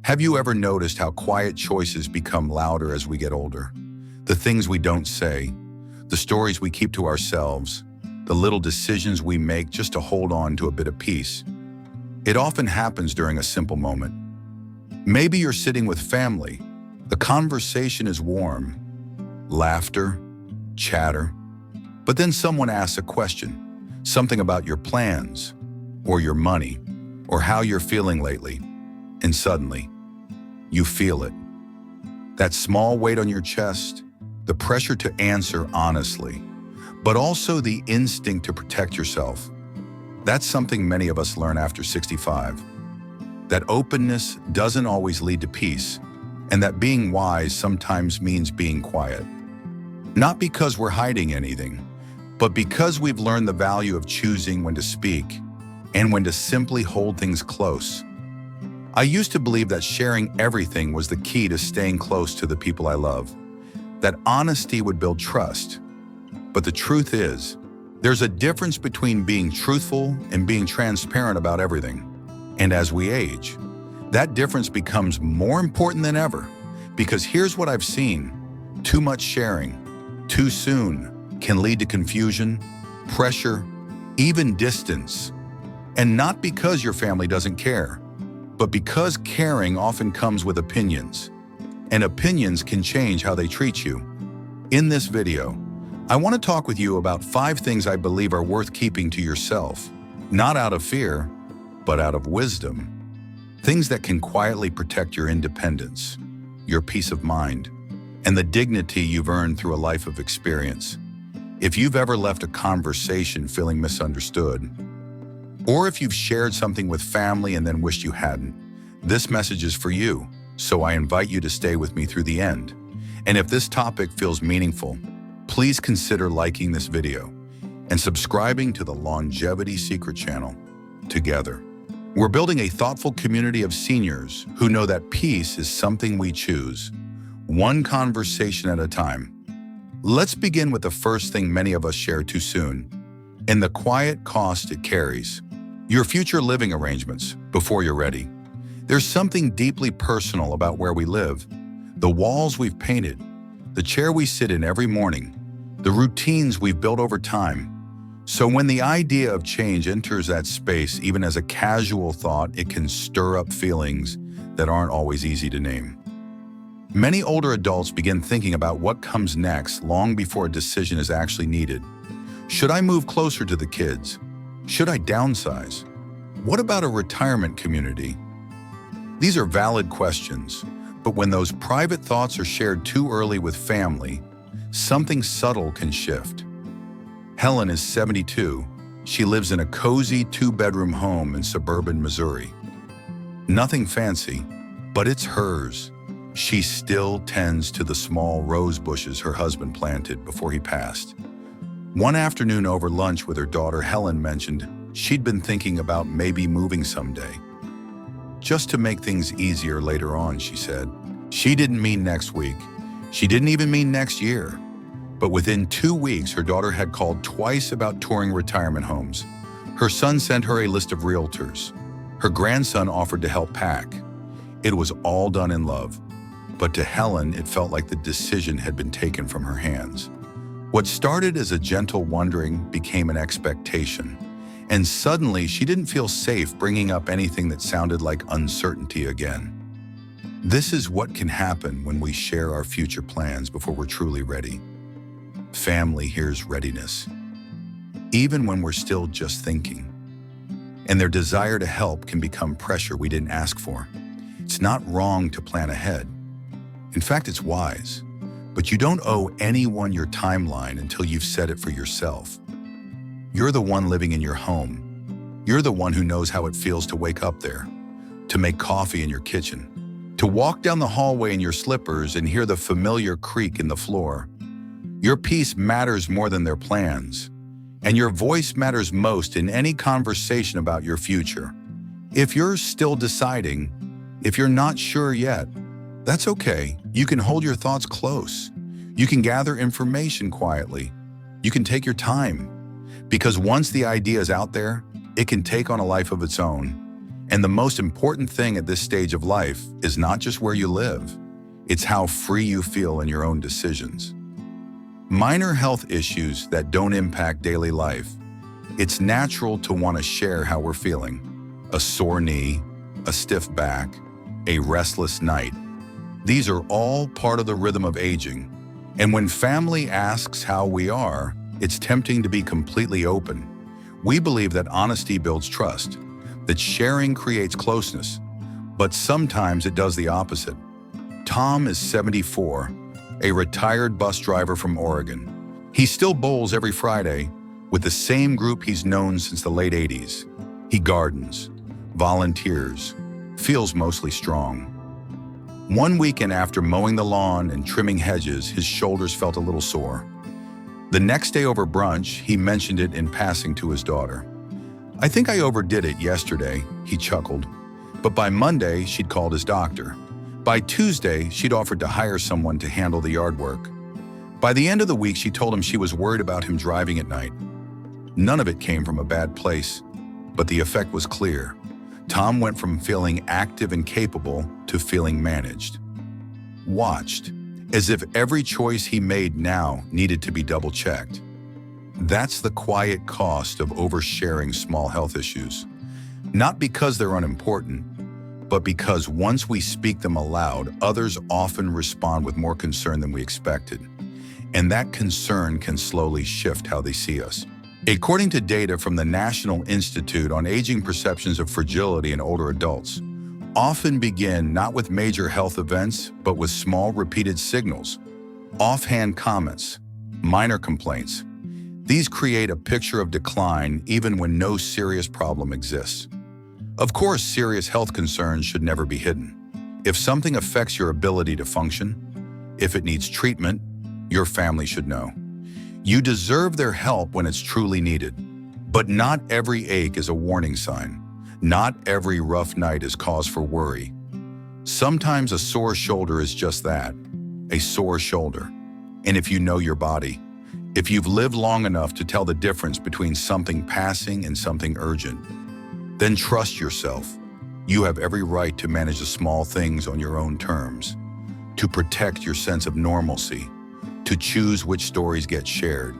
Have you ever noticed how quiet choices become louder as we get older? The things we don't say, the stories we keep to ourselves, the little decisions we make just to hold on to a bit of peace. It often happens during a simple moment. Maybe you're sitting with family. The conversation is warm, laughter, chatter. But then someone asks a question, something about your plans, or your money, or how you're feeling lately. And suddenly, you feel it. That small weight on your chest, the pressure to answer honestly, but also the instinct to protect yourself. That's something many of us learn after 65. That openness doesn't always lead to peace, and that being wise sometimes means being quiet. Not because we're hiding anything, but because we've learned the value of choosing when to speak and when to simply hold things close. I used to believe that sharing everything was the key to staying close to the people I love, that honesty would build trust. But the truth is, there's a difference between being truthful and being transparent about everything. And as we age, that difference becomes more important than ever, because here's what I've seen. Too much sharing, too soon, can lead to confusion, pressure, even distance. And not because your family doesn't care, but because caring often comes with opinions, and opinions can change how they treat you. In this video, I want to talk with you about 5 things I believe are worth keeping to yourself, not out of fear, but out of wisdom. Things that can quietly protect your independence, your peace of mind, and the dignity you've earned through a life of experience. If you've ever left a conversation feeling misunderstood, or if you've shared something with family and then wished you hadn't, this message is for you, so I invite you to stay with me through the end. And if this topic feels meaningful, please consider liking this video and subscribing to the Longevity Secret channel. Together, we're building a thoughtful community of seniors who know that peace is something we choose, one conversation at a time. Let's begin with the first thing many of us share too soon, and the quiet cost it carries. Your future living arrangements before you're ready. There's something deeply personal about where we live, the walls we've painted, the chair we sit in every morning, the routines we've built over time. So when the idea of change enters that space, even as a casual thought, it can stir up feelings that aren't always easy to name. Many older adults begin thinking about what comes next long before a decision is actually needed. Should I move closer to the kids? Should I downsize? What about a retirement community? These are valid questions, but when those private thoughts are shared too early with family, something subtle can shift. Helen is 72. She lives in a cozy 2-bedroom home in suburban Missouri. Nothing fancy, but it's hers. She still tends to the small rose bushes her husband planted before he passed. One afternoon over lunch with her daughter, Helen mentioned she'd been thinking about maybe moving someday. Just to make things easier later on, she said. She didn't mean next week. She didn't even mean next year. But within 2 weeks, her daughter had called twice about touring retirement homes. Her son sent her a list of realtors. Her grandson offered to help pack. It was all done in love. But to Helen, it felt like the decision had been taken from her hands. What started as a gentle wondering became an expectation, and suddenly she didn't feel safe bringing up anything that sounded like uncertainty again. This is what can happen when we share our future plans before we're truly ready. Family hears readiness, even when we're still just thinking. And their desire to help can become pressure we didn't ask for. It's not wrong to plan ahead. In fact, it's wise. But you don't owe anyone your timeline until you've set it for yourself. You're the one living in your home. You're the one who knows how it feels to wake up there, to make coffee in your kitchen, to walk down the hallway in your slippers and hear the familiar creak in the floor. Your peace matters more than their plans, and your voice matters most in any conversation about your future. If you're still deciding, if you're not sure yet, that's okay. You can hold your thoughts close. You can gather information quietly. You can take your time. Because once the idea is out there, it can take on a life of its own. And the most important thing at this stage of life is not just where you live, it's how free you feel in your own decisions. Minor health issues that don't impact daily life. It's natural to want to share how we're feeling. A sore knee, a stiff back, a restless night. These are all part of the rhythm of aging. And when family asks how we are, it's tempting to be completely open. We believe that honesty builds trust, that sharing creates closeness, but sometimes it does the opposite. Tom is 74, a retired bus driver from Oregon. He still bowls every Friday with the same group he's known since the late 80s. He gardens, volunteers, feels mostly strong. One weekend after mowing the lawn and trimming hedges, his shoulders felt a little sore. The next day over brunch, he mentioned it in passing to his daughter. "I think I overdid it yesterday," he chuckled. But by Monday, she'd called his doctor. By Tuesday, she'd offered to hire someone to handle the yard work. By the end of the week, she told him she was worried about him driving at night. None of it came from a bad place, but the effect was clear. Tom went from feeling active and capable to feeling managed, watched, as if every choice he made now needed to be double-checked. That's the quiet cost of oversharing small health issues. Not because they're unimportant, but because once we speak them aloud, others often respond with more concern than we expected. And that concern can slowly shift how they see us. According to data from the National Institute on Aging, perceptions of fragility in older adults often begin not with major health events, but with small repeated signals, offhand comments, minor complaints. These create a picture of decline even when no serious problem exists. Of course, serious health concerns should never be hidden. If something affects your ability to function, if it needs treatment, your family should know. You deserve their help when it's truly needed. But not every ache is a warning sign. Not every rough night is cause for worry. Sometimes a sore shoulder is just that, a sore shoulder. And if you know your body, if you've lived long enough to tell the difference between something passing and something urgent, then trust yourself. You have every right to manage the small things on your own terms, to protect your sense of normalcy, to choose which stories get shared,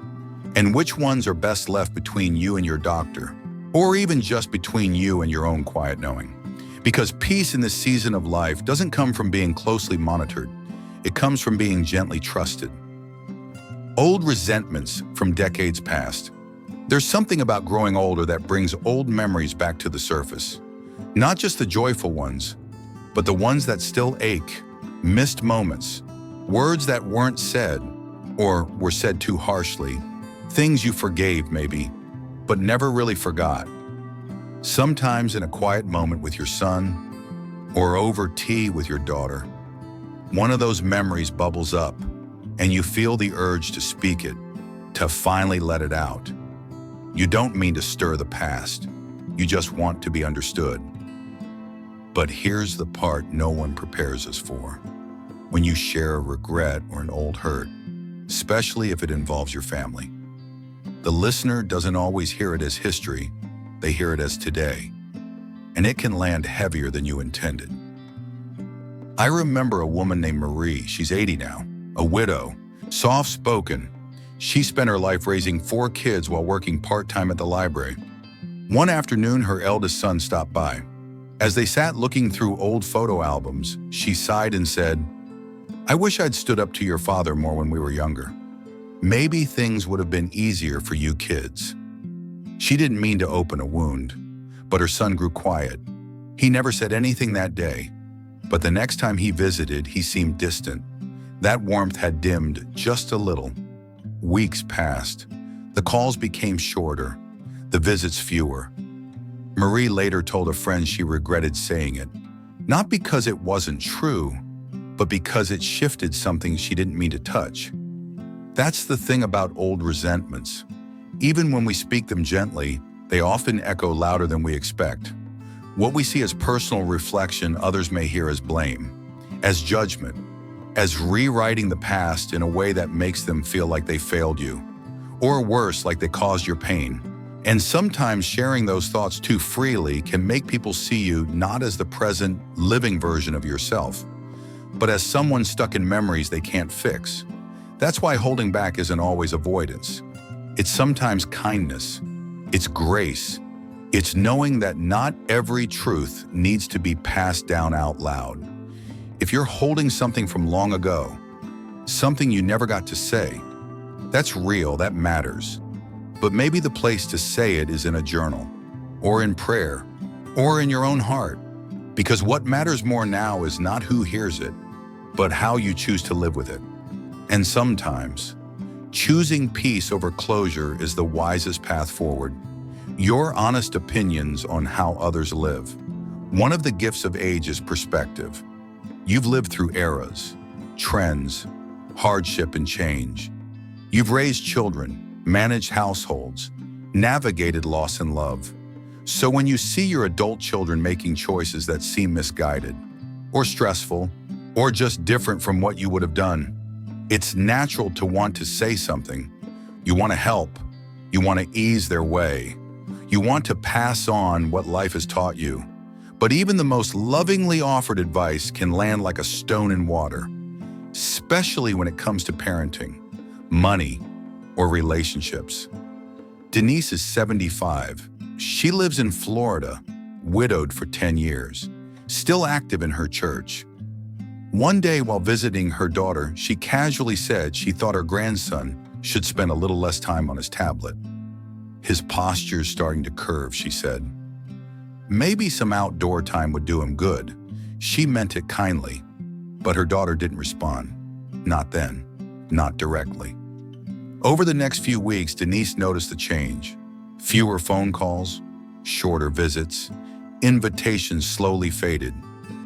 and which ones are best left between you and your doctor, or even just between you and your own quiet knowing. Because peace in this season of life doesn't come from being closely monitored. It comes from being gently trusted. Old resentments from decades past. There's something about growing older that brings old memories back to the surface. Not just the joyful ones, but the ones that still ache, missed moments, words that weren't said, or were said too harshly, things you forgave maybe, but never really forgot. Sometimes in a quiet moment with your son, or over tea with your daughter, one of those memories bubbles up, and you feel the urge to speak it, to finally let it out. You don't mean to stir the past, you just want to be understood. But here's the part no one prepares us for. When you share a regret or an old hurt, especially if it involves your family. The listener doesn't always hear it as history, they hear it as today. And it can land heavier than you intended. I remember a woman named Marie, she's 80 now, a widow, soft-spoken. She spent her life raising 4 kids while working part-time at the library. One afternoon, her eldest son stopped by. As they sat looking through old photo albums, she sighed and said, "I wish I'd stood up to your father more when we were younger. Maybe things would have been easier for you kids." She didn't mean to open a wound, but her son grew quiet. He never said anything that day, but the next time he visited, he seemed distant. That warmth had dimmed just a little. Weeks passed. The calls became shorter, the visits fewer. Marie later told a friend she regretted saying it, not because it wasn't true, but because it shifted something she didn't mean to touch. That's the thing about old resentments. Even when we speak them gently, they often echo louder than we expect. What we see as personal reflection, others may hear as blame, as judgment, as rewriting the past in a way that makes them feel like they failed you, or worse, like they caused your pain. And sometimes sharing those thoughts too freely can make people see you not as the present, living version of yourself, but as someone stuck in memories they can't fix. That's why holding back isn't always avoidance. It's sometimes kindness. It's grace. It's knowing that not every truth needs to be passed down out loud. If you're holding something from long ago, something you never got to say, that's real, that matters. But maybe the place to say it is in a journal, or in prayer, or in your own heart. Because what matters more now is not who hears it, but how you choose to live with it. And sometimes, choosing peace over closure is the wisest path forward. Your honest opinions on how others live. One of the gifts of age is perspective. You've lived through eras, trends, hardship, and change. You've raised children, managed households, navigated loss and love. So when you see your adult children making choices that seem misguided, or stressful, or just different from what you would have done, it's natural to want to say something. You want to help. You want to ease their way. You want to pass on what life has taught you. But even the most lovingly offered advice can land like a stone in water, especially when it comes to parenting, money, or relationships. Denise is 75. She lives in Florida, widowed for 10 years, still active in her church. One day while visiting her daughter, she casually said she thought her grandson should spend a little less time on his tablet. His posture's starting to curve, she said. Maybe some outdoor time would do him good. She meant it kindly, but her daughter didn't respond. Not then, not directly. Over the next few weeks, Denise noticed the change. Fewer phone calls, shorter visits, invitations slowly faded.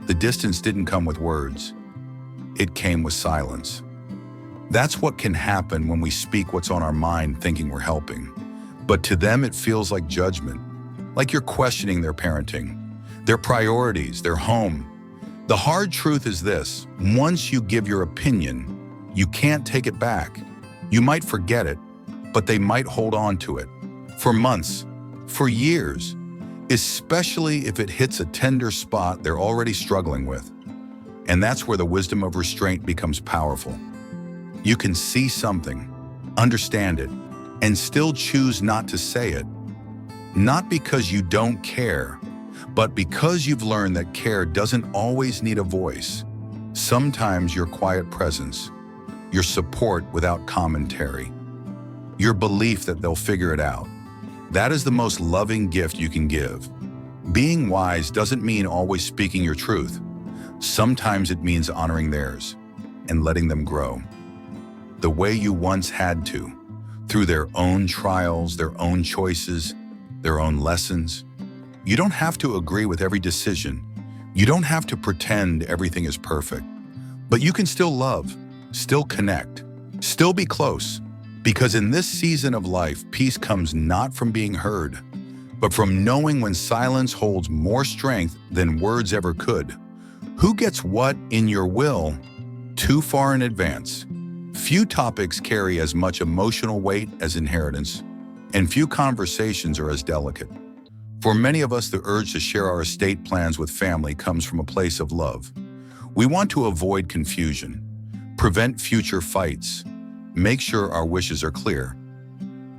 The distance didn't come with words. It came with silence. That's what can happen when we speak what's on our mind thinking we're helping. But to them, it feels like judgment, like you're questioning their parenting, their priorities, their home. The hard truth is this: once you give your opinion, you can't take it back. You might forget it, but they might hold on to it for months, for years, especially if it hits a tender spot they're already struggling with. And that's where the wisdom of restraint becomes powerful. You can see something, understand it, and still choose not to say it. Not because you don't care, but because you've learned that care doesn't always need a voice. Sometimes your quiet presence, your support without commentary, your belief that they'll figure it out. That is the most loving gift you can give. Being wise doesn't mean always speaking your truth. Sometimes it means honoring theirs and letting them grow the way you once had to, through their own trials, their own choices, their own lessons. You don't have to agree with every decision. You don't have to pretend everything is perfect. But you can still love, still connect, still be close. Because in this season of life, peace comes not from being heard, but from knowing when silence holds more strength than words ever could. Who gets what in your will too far in advance? Few topics carry as much emotional weight as inheritance, and few conversations are as delicate. For many of us, the urge to share our estate plans with family comes from a place of love. We want to avoid confusion, prevent future fights, make sure our wishes are clear.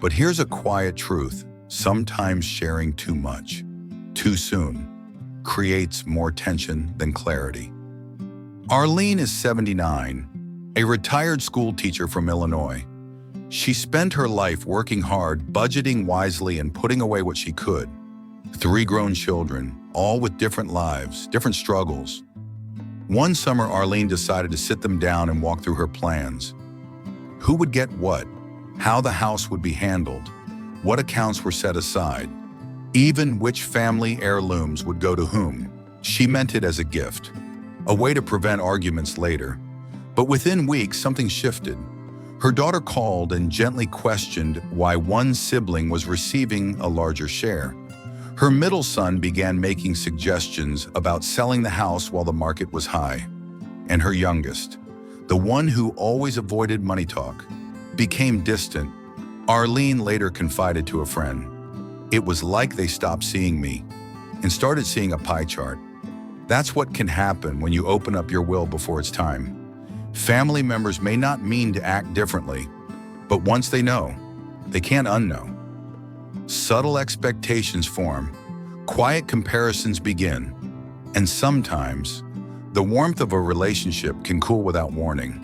But here's a quiet truth: sometimes sharing too much, too soon, creates more tension than clarity. Arlene is 79, a retired school teacher from Illinois. She spent her life working hard, budgeting wisely, and putting away what she could. 3 grown children, all with different lives, different struggles. One summer, Arlene decided to sit them down and walk through her plans. Who would get what, how the house would be handled, what accounts were set aside, even which family heirlooms would go to whom. She meant it as a gift, a way to prevent arguments later. But within weeks, something shifted. Her daughter called and gently questioned why one sibling was receiving a larger share. Her middle son began making suggestions about selling the house while the market was high. And her youngest, the one who always avoided money talk, became distant. Arlene later confided to a friend, It was like they stopped seeing me and started seeing a pie chart. That's what can happen when you open up your will before it's time. Family members may not mean to act differently, but once they know, they can't unknow. Subtle expectations form, quiet comparisons begin, and sometimes the warmth of a relationship can cool without warning.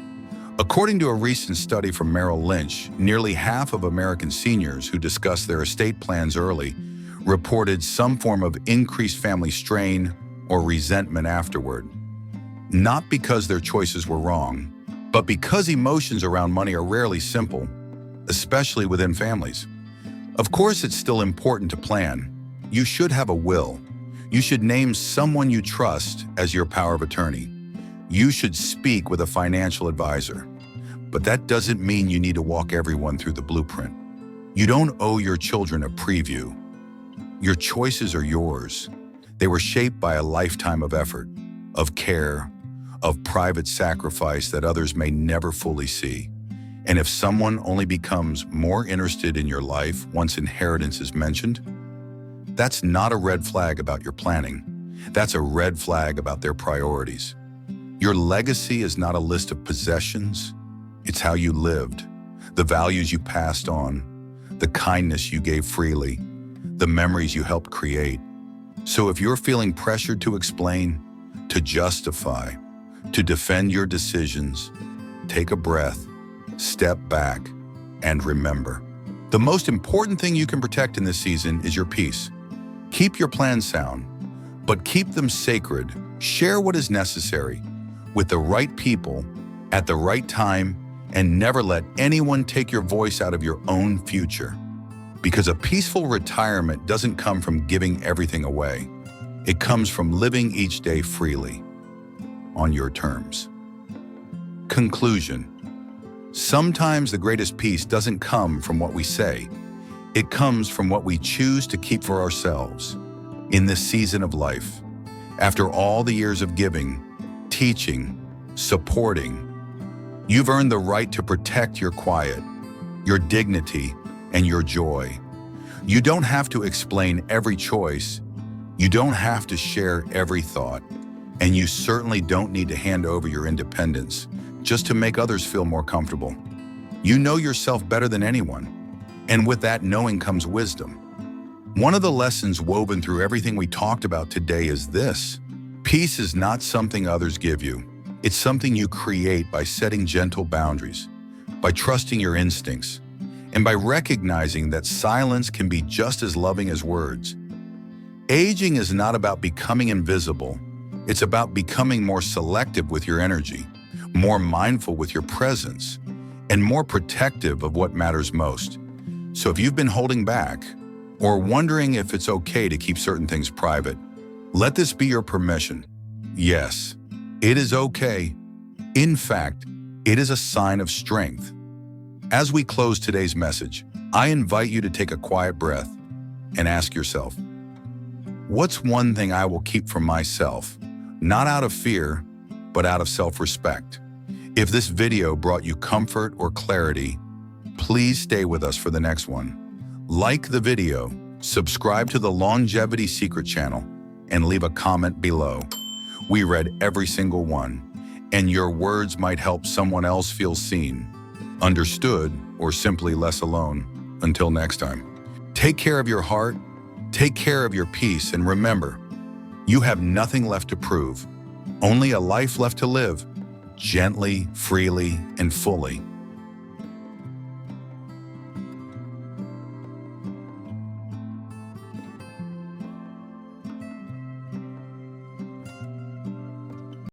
According to a recent study from Merrill Lynch, nearly half of American seniors who discussed their estate plans early reported some form of increased family strain or resentment afterward. Not because their choices were wrong, but because emotions around money are rarely simple, especially within families. Of course, it's still important to plan. You should have a will. You should name someone you trust as your power of attorney. You should speak with a financial advisor. But that doesn't mean you need to walk everyone through the blueprint. You don't owe your children a preview. Your choices are yours. They were shaped by a lifetime of effort, of care, of private sacrifice that others may never fully see. And if someone only becomes more interested in your life once inheritance is mentioned, that's not a red flag about your planning. That's a red flag about their priorities. Your legacy is not a list of possessions. It's how you lived, the values you passed on, the kindness you gave freely, the memories you helped create. So if you're feeling pressured to explain, to justify, to defend your decisions, take a breath, step back, and remember. The most important thing you can protect in this season is your peace. Keep your plans sound, but keep them sacred. Share what is necessary with the right people at the right time, and never let anyone take your voice out of your own future. Because a peaceful retirement doesn't come from giving everything away. It comes from living each day freely, on your terms. Conclusion. Sometimes the greatest peace doesn't come from what we say. It comes from what we choose to keep for ourselves in this season of life. After all the years of giving, teaching, supporting, you've earned the right to protect your quiet, your dignity, and your joy. You don't have to explain every choice. You don't have to share every thought. And you certainly don't need to hand over your independence just to make others feel more comfortable. You know yourself better than anyone. And with that knowing comes wisdom. One of the lessons woven through everything we talked about today is this: peace is not something others give you. It's something you create by setting gentle boundaries, by trusting your instincts, and by recognizing that silence can be just as loving as words. Aging is not about becoming invisible. It's about becoming more selective with your energy, more mindful with your presence, and more protective of what matters most. So if you've been holding back or wondering if it's okay to keep certain things private, let this be your permission. Yes, it is okay. In fact, it is a sign of strength. As we close today's message, I invite you to take a quiet breath and ask yourself, what's one thing I will keep for myself, not out of fear, but out of self-respect? If this video brought you comfort or clarity, please stay with us for the next one. Like the video, subscribe to the Longevity Secret channel, and leave a comment below. We read every single one, and your words might help someone else feel seen, understood, or simply less alone. Until next time, take care of your heart, take care of your peace, and remember, you have nothing left to prove, only a life left to live, gently, freely, and fully.